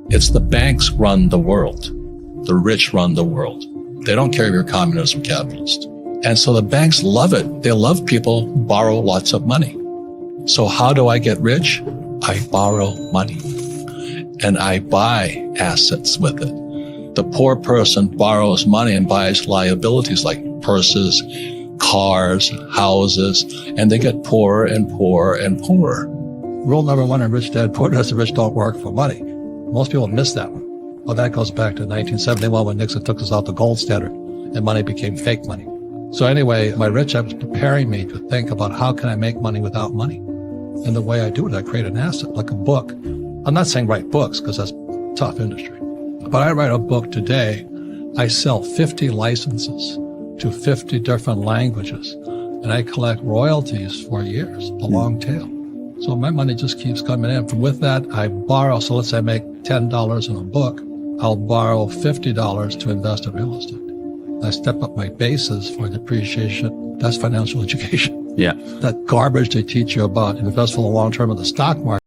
It's the banks run the world. The rich run the world. They don't care if you're communist or capitalist. And so the banks love it. They love people who borrow lots of money. So how do I get rich? I borrow money and I buy assets with it. The poor person borrows money and buys liabilities like purses, cars, houses, and they get poorer and poorer and poorer. Rule number one in Rich Dad Poor Dad is the rich don't work for money. Most people miss that one. Well, that goes back to 1971 when Nixon took us out the gold standard and money became fake money. So anyway, my Rich Dad was preparing me to think about how can I make money without money? And the way I do it, I create an asset, like a book. I'm not saying write books because that's a tough industry. But I write a book today. I sell 50 licenses to 50 different languages, and I collect royalties for years, a long tail. So my money just keeps coming in. From with that, I borrow. So let's say I make $10 in a book. I'll borrow $50 to invest in real estate. I step up my bases for depreciation. That's financial education. Yeah. That garbage they teach you about invest for the long term of the stock market.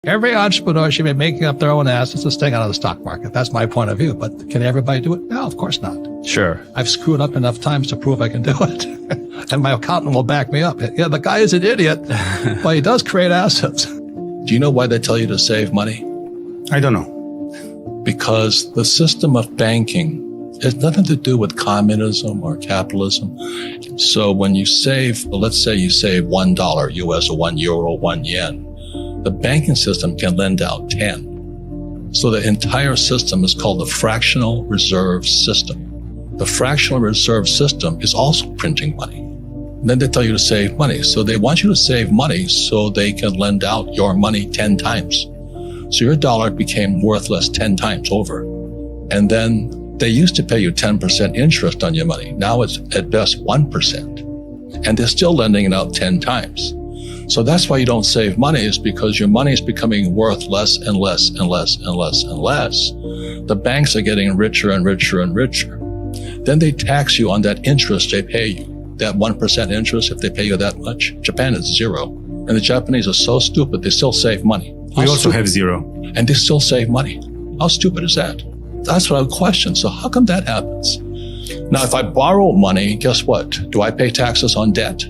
Every entrepreneur should be making up their own assets and staying out of the stock market. That's my point of view. But can everybody do it? No, of course not. Sure. I've screwed up enough times to prove I can do it. And my accountant will back me up. Yeah, the guy is an idiot, but he does create assets. Do you know why they tell you to save money? I don't know. Because the system of banking has nothing to do with communism or capitalism. So when you save, let's say you save $1 US or €1, 1 yen, the banking system can lend out 10. So the entire system is called the fractional reserve system. The fractional reserve system is also printing money. And then they tell you to save money. So they want you to save money so they can lend out your money 10 times. So your dollar became worthless 10 times over. And then they used to pay you 10% interest on your money. Now it's at best 1%. And they're still lending it out 10 times. So that's why you don't save money, is because your money is becoming worth less and less and less and less and less. The banks are getting richer and richer and richer. Then they tax you on that interest they pay you. That 1% interest, if they pay you that much. Japan is 0. And the Japanese are so stupid, they still save money. We also have 0. And they still save money. How stupid is that? That's what I would question. So how come that happens? Now, if I borrow money, guess what? Do I pay taxes on debt?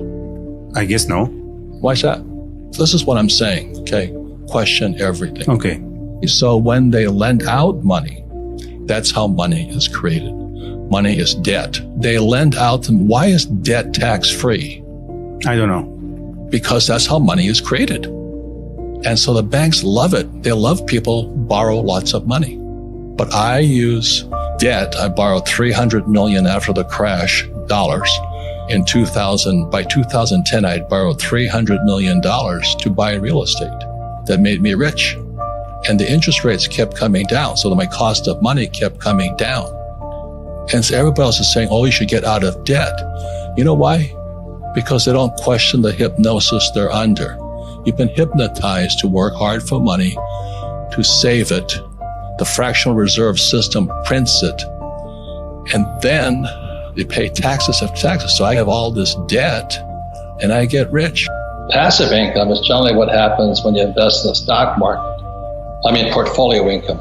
I guess no. Why is that? This is what I'm saying, okay? Question everything. Okay. So when they lend out money, that's how money is created. Money is debt. They lend out, why is debt tax-free? I don't know. Because that's how money is created. And so the banks love it. They love people who borrow lots of money. But I use debt. I borrowed $300 million after the crash, dollars. In 2000, by 2010, I had borrowed $300 million to buy real estate. That made me rich. And the interest rates kept coming down, so that my cost of money kept coming down. And so everybody else is saying, oh, you should get out of debt. You know why? Because they don't question the hypnosis they're under. You've been hypnotized to work hard for money, to save it. The fractional reserve system prints it. And then they pay taxes after taxes. So I have all this debt and I get rich. Passive income is generally what happens when you invest in the stock market. I mean, portfolio income.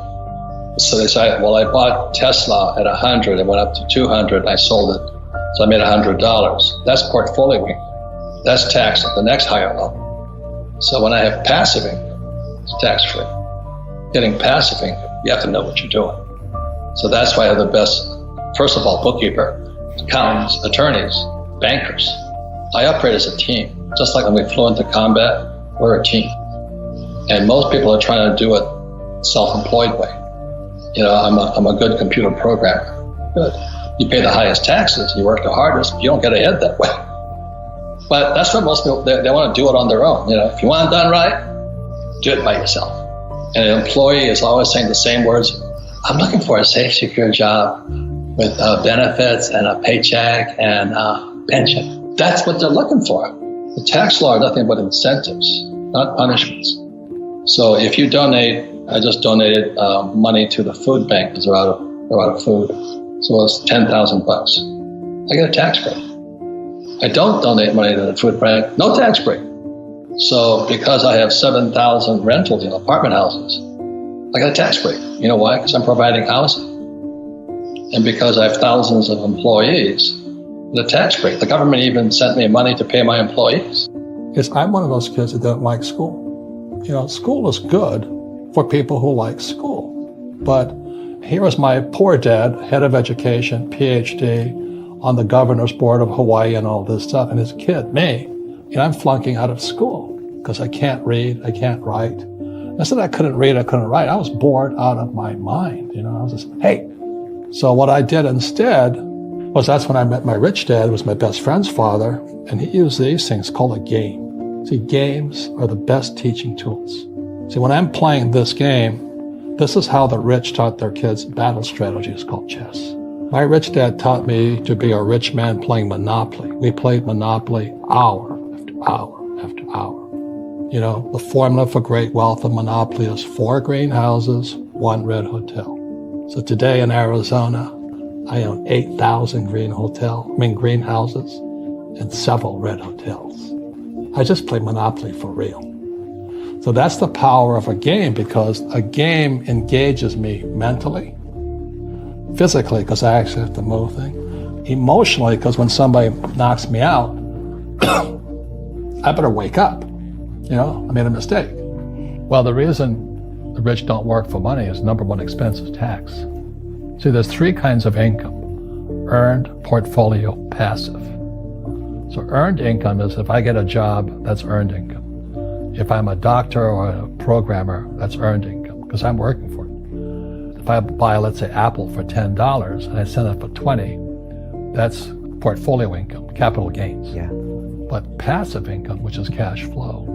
So they say, well, I bought Tesla at 100, it went up to 200, and I sold it. So I made $100. That's portfolio income. That's taxed at the next higher level. So when I have passive income, it's tax-free. Getting passive income, you have to know what you're doing. So that's why I have the best, first of all, bookkeeper, accountants, attorneys, bankers. I operate as a team. Just like when we flew into combat, we're a team. And most people are trying to do it self-employed way. You know, I'm a good computer programmer. Good. You pay the highest taxes, you work the hardest, you don't get ahead that way. But that's what most people, they want to do it on their own. You know, if you want it done right, do it by yourself. And an employee is always saying the same words. I'm looking for a safe, secure job with benefits and a paycheck and a pension. That's what they're looking for. The tax law are nothing but incentives, not punishments. So if you donate, I just donated money to the food bank because they're out of food. So it's $10,000. I get a tax break. I don't donate money to the food bank, no tax break. So because I have 7,000 rentals in apartment houses, I got a tax break. You know why? Because I'm providing housing. And because I have thousands of employees, the tax break. The government even sent me money to pay my employees. Because I'm one of those kids that don't like school. You know, school is good for people who like school. But here was my poor dad, head of education, PhD, on the governor's board of Hawaii and all this stuff. And his kid, me, I'm flunking out of school because I can't read, I can't write. I said I couldn't read, I couldn't write. I was bored out of my mind. I was just, hey. So what I did instead was that's when I met my rich dad, who was my best friend's father, and he used these things called a game. See, games are the best teaching tools. See, when I'm playing this game, this is how the rich taught their kids battle strategy. It's called chess. My rich dad taught me to be a rich man playing Monopoly. We played Monopoly hour after hour after hour. The formula for great wealth of Monopoly is 4 greenhouses, 1 red hotel. So today in Arizona, I own 8,000 greenhouses and several red hotels. I just play Monopoly for real. So that's the power of a game, because a game engages me mentally, physically, because I actually have to move things, emotionally, because when somebody knocks me out, I better wake up. I made a mistake. Well, the reason the rich don't work for money is number one expense is tax. See, there's 3 kinds of income: earned, portfolio, passive. So earned income is if I get a job, that's earned income. If I'm a doctor or a programmer, that's earned income because I'm working for it. If I buy, let's say, Apple for $10 and I sell it for $20, that's portfolio income, capital gains. Yeah. But passive income, which is cash flow,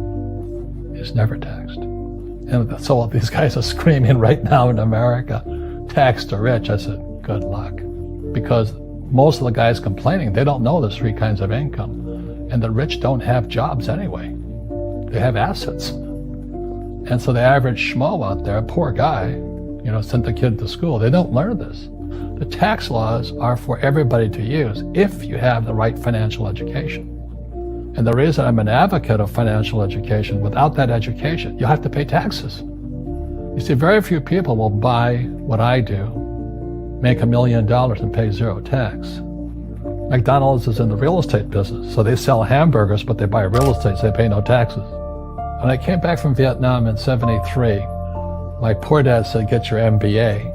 is never taxed. And so these guys are screaming right now in America, tax the rich. I said, good luck. Because most of the guys complaining, they don't know there's 3 kinds of income. And the rich don't have jobs anyway. They have assets. And so the average schmo out there, poor guy, sent the kid to school. They don't learn this. The tax laws are for everybody to use if you have the right financial education. And the reason I'm an advocate of financial education, without that education, you have to pay taxes. You see, very few people will buy what I do, make $1 million and pay 0 tax. McDonald's is in the real estate business, so they sell hamburgers, but they buy real estate, so they pay no taxes. When I came back from Vietnam in '73, my poor dad said, get your MBA.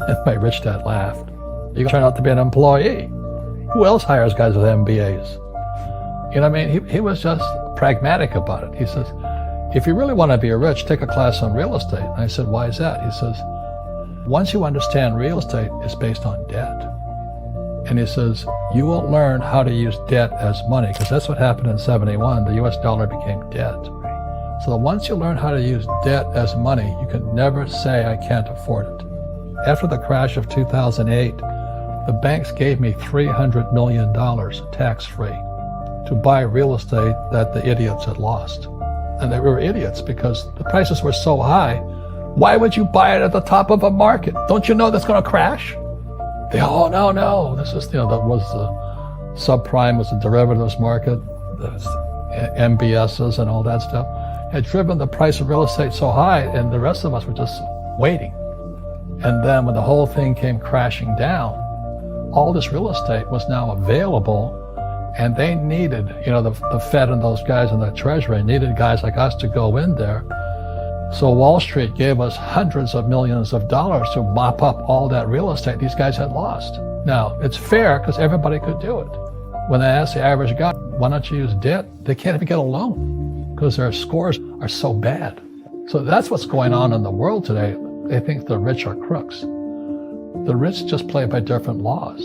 And my rich dad laughed. You turn out to be an employee. Who else hires guys with MBAs? He was just pragmatic about it. He says, if you really want to be rich, take a class on real estate. And I said, why is that? He says, once you understand real estate, it's based on debt. And he says, you will learn how to use debt as money, because that's what happened in '71. The US dollar became debt. So once you learn how to use debt as money, you can never say, I can't afford it. After the crash of 2008, the banks gave me $300 million tax-free to buy real estate that the idiots had lost. And they were idiots because the prices were so high. Why would you buy it at the top of a market? Don't you know that's going to crash? No. This is, that was the subprime, was the derivatives market, the MBSs and all that stuff, had driven the price of real estate so high, and the rest of us were just waiting. And then when the whole thing came crashing down, all this real estate was now available, and they needed, the Fed and those guys in the Treasury needed guys like us to go in there. So Wall Street gave us hundreds of millions of dollars to mop up all that real estate these guys had lost. Now, it's fair because everybody could do it. When I asked the average guy, why don't you use debt? They can't even get a loan because their scores are so bad. So that's what's going on in the world today. They think the rich are crooks. The rich just play by different laws.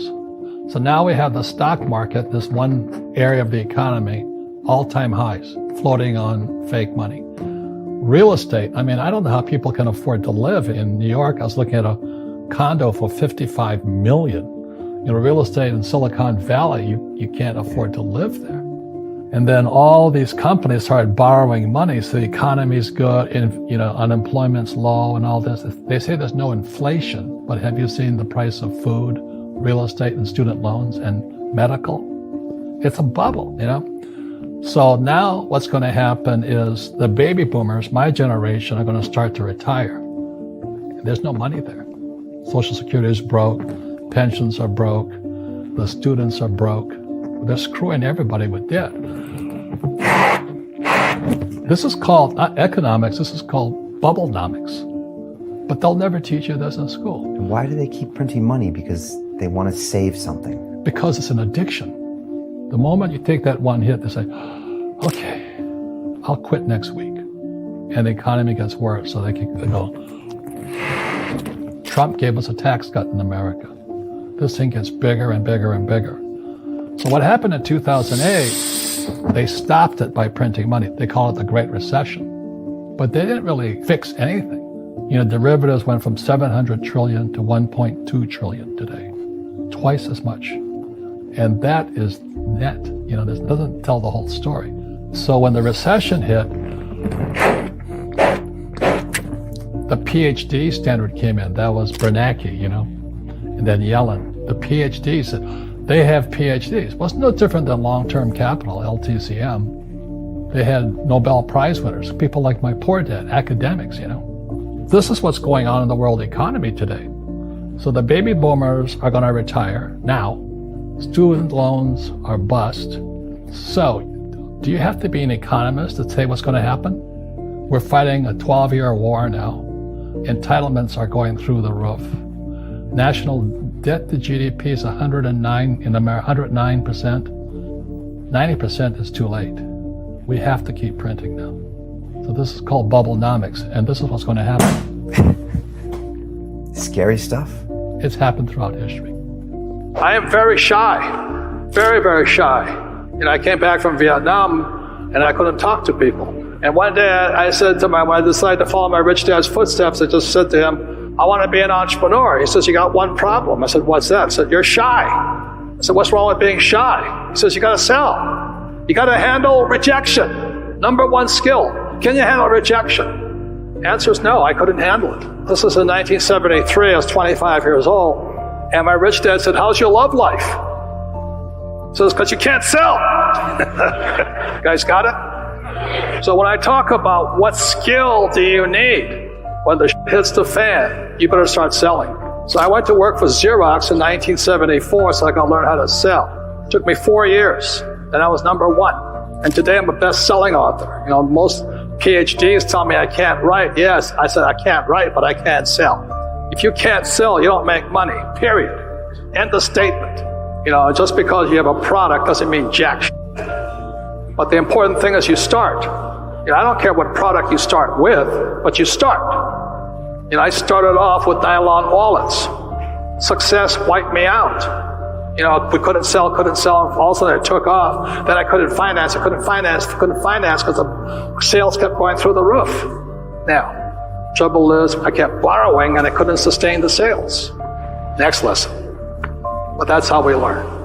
So now we have the stock market, this one area of the economy, all-time highs, floating on fake money. Real estate, I don't know how people can afford to live in New York. I was looking at a condo for $55 million. Real estate in Silicon Valley, you can't afford to live there. And then all these companies started borrowing money, so the economy's good, and unemployment's low and all this. They say there's no inflation, but have you seen the price of food, real estate, and student loans and medical? It's a bubble, So now what's going to happen is the baby boomers, my generation, are going to start to retire. There's no money there. Social Security is broke. Pensions are broke. The students are broke. They're screwing everybody with debt. This is called, not economics, this is called bubblenomics. But they'll never teach you this in school. And why do they keep printing money? Because they want to save something. Because it's an addiction. The moment you take that one hit, they say, okay, I'll quit next week. And the economy gets worse, so they go. Trump gave us a tax cut in America. This thing gets bigger and bigger and bigger. So what happened in 2008, they stopped it by printing money. They call it the Great Recession. But they didn't really fix anything. You know, derivatives went from 700 trillion to 1.2 trillion today. Twice as much. And that is net. You know, this doesn't tell the whole story. So when the recession hit, the PhD standard came in. That was Bernanke, you know, and then Yellen. The PhDs said, they have PhDs. Well, it's no different than long-term capital, LTCM. They had Nobel Prize winners, people like my poor dad, academics, you know. This is what's going on in the world economy today. So the baby boomers are going to retire now. Student loans are bust. So do you have to be an economist to say what's going to happen? We're fighting a 12-year war now. Entitlements are going through the roof. National debt to GDP is 109 in America, 109%. 90% is too late. We have to keep printing now. So this is called bubblenomics, and this is what's going to happen. Scary stuff. It's happened throughout history. I am very shy, very, very shy. You know, I came back from Vietnam, and I couldn't talk to people. And one day I said to when I decided to follow my rich dad's footsteps, I just said to him, I want to be an entrepreneur. He says, you got one problem. I said, what's that? I said, you're shy. I said, what's wrong with being shy? He says, you got to sell. You got to handle rejection. Number one skill. Can you handle rejection? Answer is no, I couldn't handle it. This was in 1973. I was 25 years old. And my rich dad said, how's your love life? He says, because you can't sell. You guys got it? So when I talk about what skill do you need when the shit hits the fan, you better start selling. So I went to work for Xerox in 1974 so I could learn how to sell. It took me 4 years, and I was number one. And today I'm a best-selling author. You know, most PhDs tell me I can't write. Yes, I said I can't write, but I can sell. If you can't sell, you don't make money, period. End of statement. You know, just because you have a product doesn't mean jack shit. But the important thing is you start. You know, I don't care what product you start with, but you start. You know, I started off with nylon wallets. Success wiped me out. You know, we couldn't sell, and all of a sudden it took off. Then I couldn't finance because the sales kept going through the roof. Now, trouble is I kept borrowing and I couldn't sustain the sales. Next lesson. But that's how we learn.